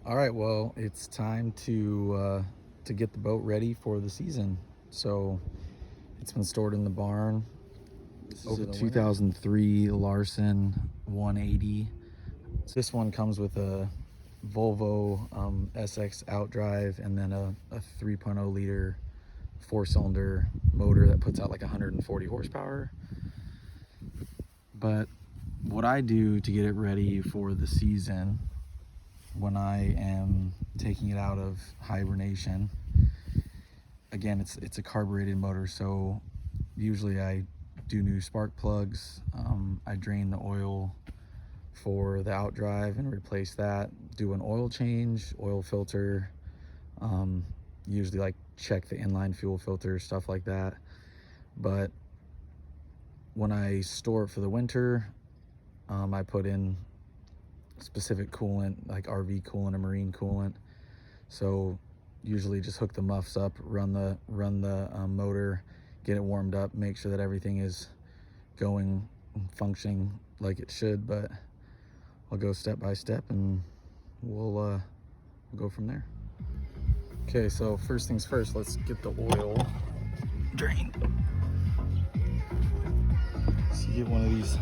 All right, well, it's time to get the boat ready for the season. So it's been stored in the barn. Over 2003 Larson 180. This one comes with a Volvo SX Outdrive and then a 3.0 liter 4-cylinder motor that puts out like 140 horsepower. But what I do to get it ready for the season when I am taking it out of hibernation, again, it's a carbureted motor, so usually I do new spark plugs. I drain the oil for the Outdrive and replace that, do an oil change, oil filter, usually like check the inline fuel filter, stuff like that. But when I store it for the winter, I put in specific coolant, like RV coolant or marine coolant. So usually just hook the muffs up, run the motor, get it warmed up, make sure that everything is going and functioning like it should. But I'll go step by step and we'll go from there. Okay, so first things first, let's get the oil drained. So you get one of these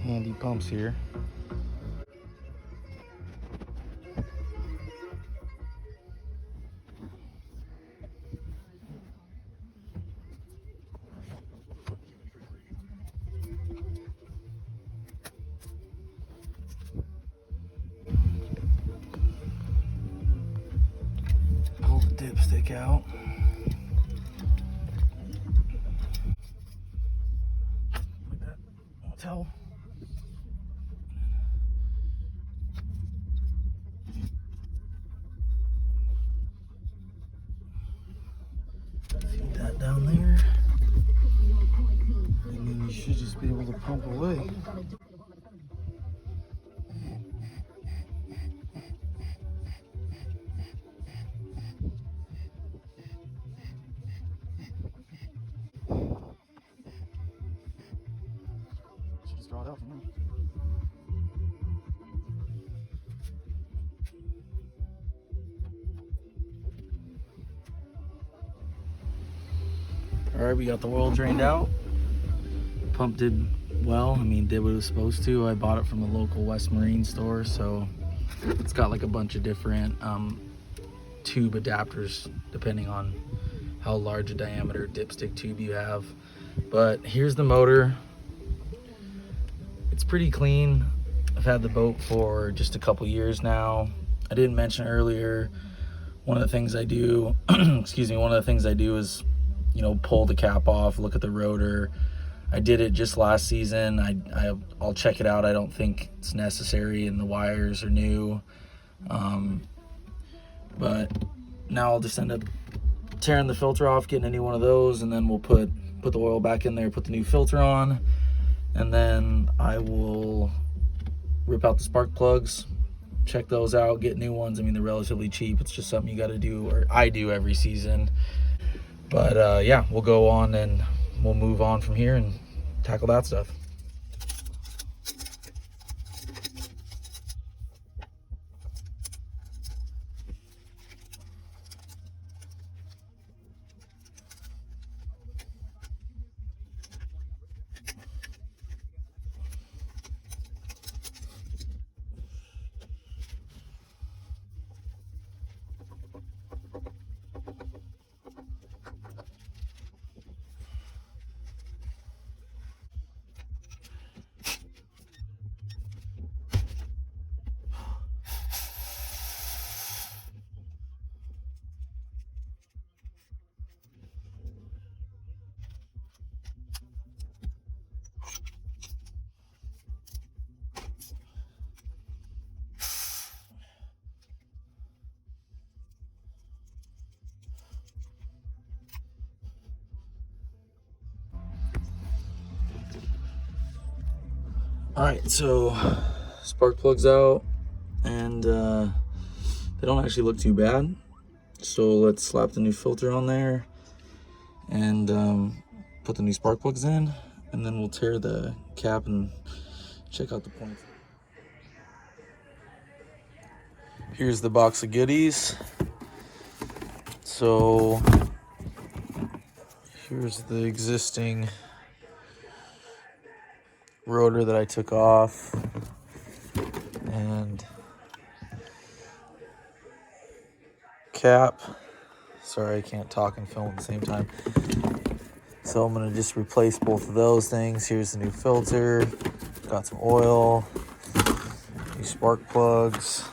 handy pumps here. Pull the dipstick out. Like that. I'll tell. Feed that down there. And then you should just be able to pump away. Just draw it out from there. All right, we got the oil drained out. Pump did well. I mean, did what it was supposed to. I bought it from the local West Marine store, so it's got like a bunch of different tube adapters depending on how large a diameter dipstick tube you have. But here's the motor. It's pretty clean. I've had the boat for just a couple years now. I didn't mention earlier, one of the things I do, excuse me, one of the things I do is, you know, pull the cap off, look at the rotor. I did it just last season. I'll check it out. I don't think it's necessary, and the wires are new. But now I'll just end up tearing the filter off, getting a new one of those, and then we'll put the oil back in there, put the new filter on, and then I will rip out the spark plugs, check those out, get new ones. I mean, they're relatively cheap. It's just something you got to do, or I do every season. But yeah, we'll go on and we'll move on from here and tackle that stuff. All right, so spark plugs out, and they don't actually look too bad. So let's slap the new filter on there and put the new spark plugs in, and then we'll tear the cap and check out the points. Here's the box of goodies. So here's the existing rotor that I took off, and cap. Sorry, I can't talk and film at the same time. So I'm gonna just replace both of those things. Here's the new filter. Got some oil, new spark plugs.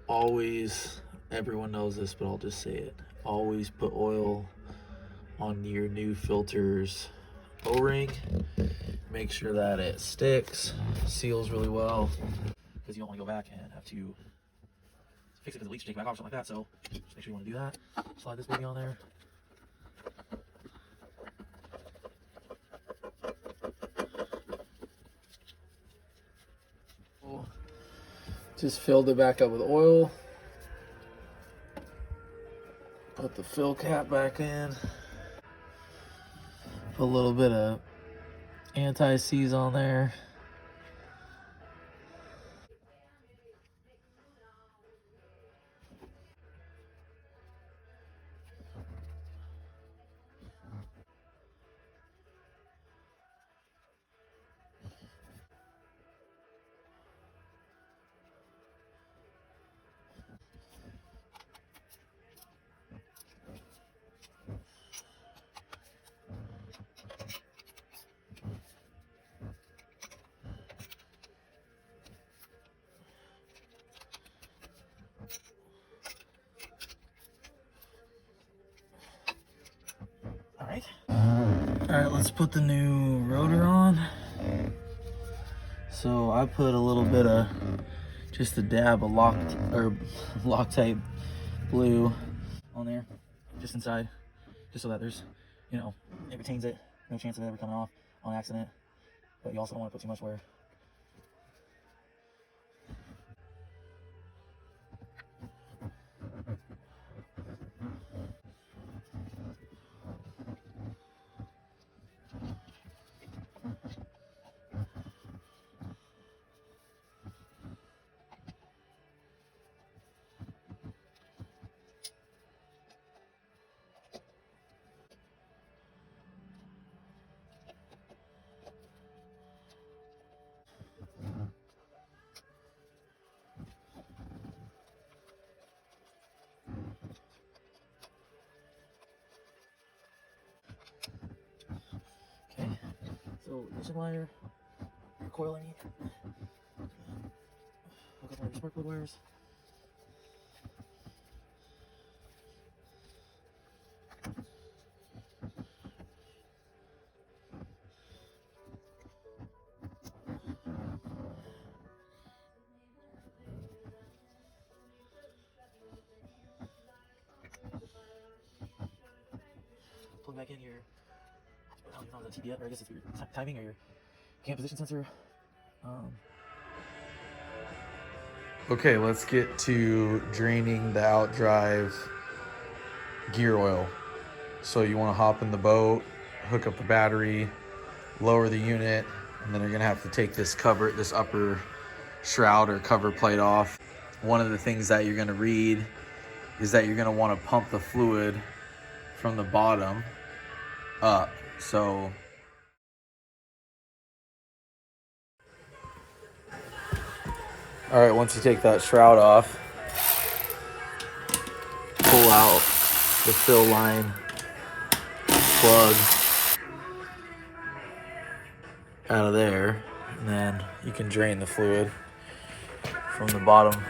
Always, everyone knows this, but I'll just say it. Always put oil on your new filter's O-ring. Make sure that it sticks, seals really well, because you don't want to go back and have to fix it because it leaks or take it back off, something like that. So just make sure you want to do that. Slide this baby on there. Just filled it back up with oil. Put the fill cap back in. Put a little bit of anti-seize on there. Alright, let's put the new rotor on. So I put a little bit of, just a dab of Loctite blue on there, just inside, just so that there's, it retains it, no chance of it ever coming off on accident. But you also don't want to put too much wear. Okay, so ignition wire, your coil I need, hook up my spark plug wires. Plug back in your, I don't know, the TPF, or I guess it's your timing or your cam position sensor. Okay, let's get to draining the Outdrive gear oil. So you want to hop in the boat, hook up the battery, lower the unit, and then you're gonna have to take this upper shroud or cover plate off. One of the things that you're gonna read is that you're gonna want to pump the fluid from the bottom up. So all right, once you take that shroud off, pull out the fill line plug out of there, and then you can drain the fluid from the bottom.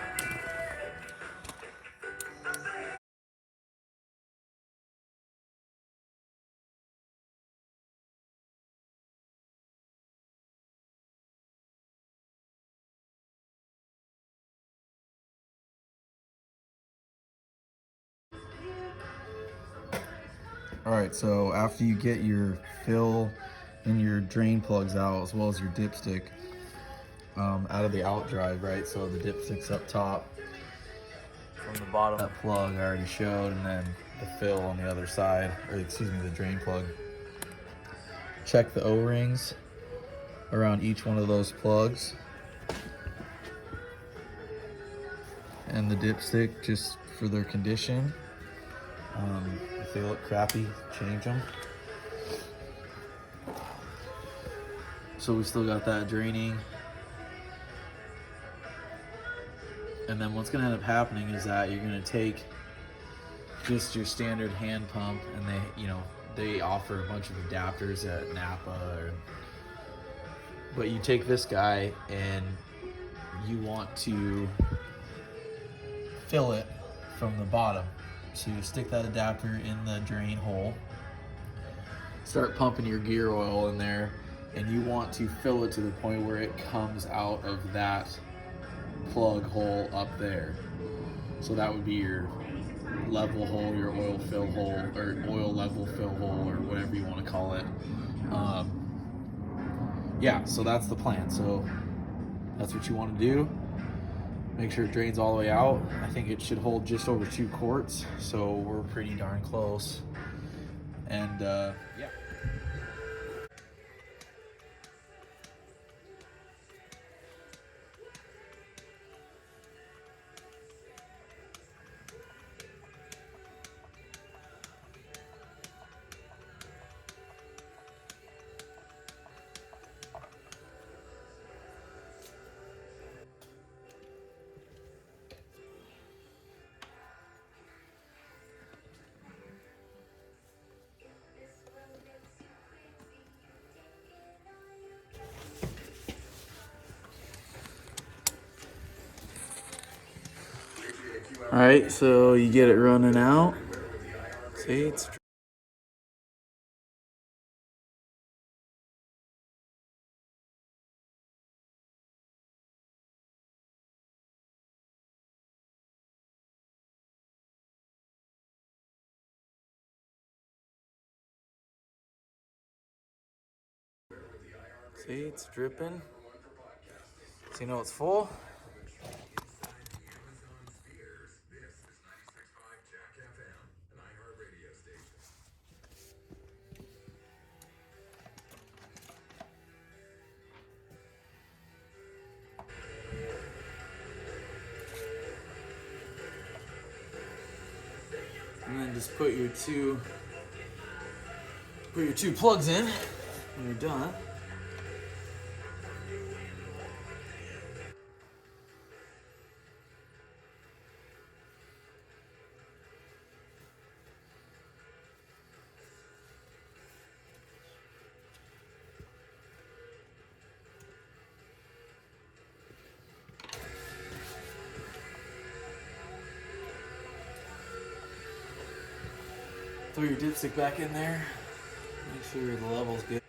All right, so after you get your fill and your drain plugs out, as well as your dipstick out of the Outdrive, right? So the dipstick's up top. From the bottom, that plug I already showed, and then the fill on the other side, or excuse me, the drain plug. Check the O-rings. around each one of those plugs. And the dipstick, just for their condition. If they look crappy, change them. So we still got that draining. And then what's gonna end up happening is that you're gonna take just your standard hand pump, and they offer a bunch of adapters at Napa, but you take this guy and you want to fill it from the bottom. So you stick that adapter in the drain hole, start pumping your gear oil in there, and you want to fill it to the point where it comes out of that plug hole up there. So that would be your level hole, your oil fill hole, or oil level fill hole, or whatever you want to call it. Yeah, so that's the plan. So that's what you want to do. Make sure it drains all the way out. I think it should hold just over 2 quarts, so we're pretty darn close. And yeah. All right, so you get it running out. See, it's dripping. So you know it's full. And then just put your two plugs in when you're done. Throw your dipstick back in there. Make sure the level's good.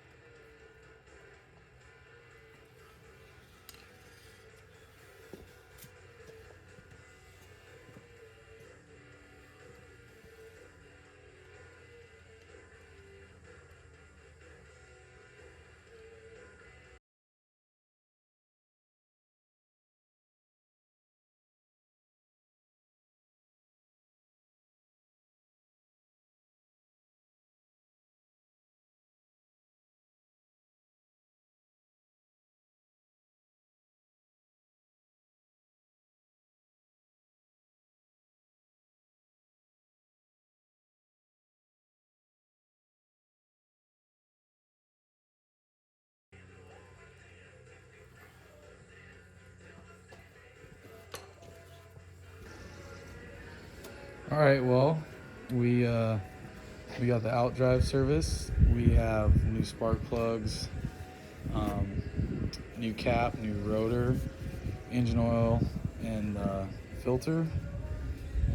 All right, well, we got the Outdrive service. We have new spark plugs, new cap, new rotor, engine oil, and filter.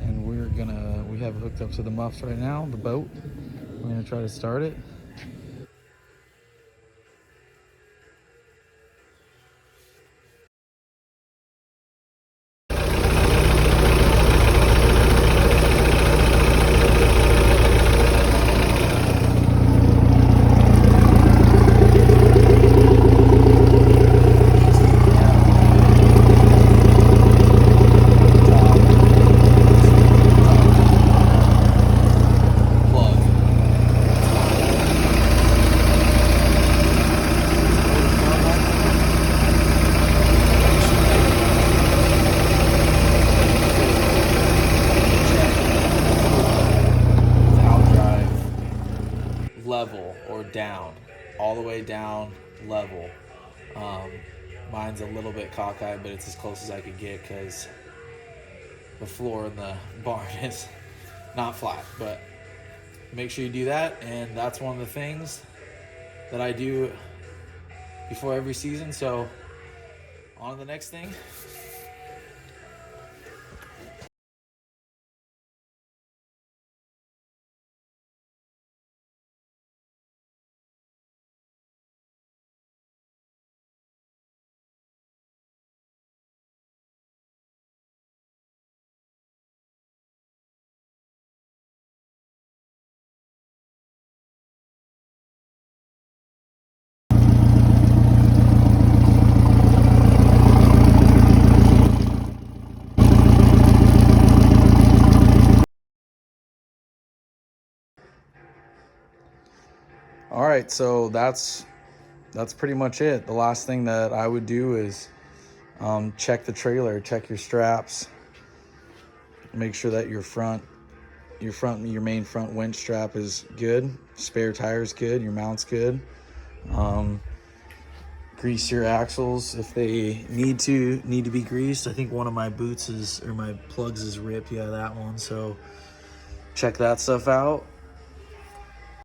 And we have it hooked up to the muffs right now, the boat. We're gonna try to start it. down level. Mine's a little bit cockeyed, but it's as close as I could get because the floor in the barn is not flat. But make sure you do that, and that's one of the things that I do before every season. So on to the next thing. All right, so that's pretty much it. The last thing that I would do is check the trailer, check your straps, make sure that your main front winch strap is good, spare tire is good, your mount's good. Grease your axles if they need to be greased. I think one of my boots my plugs is ripped. Yeah, that one. So check that stuff out.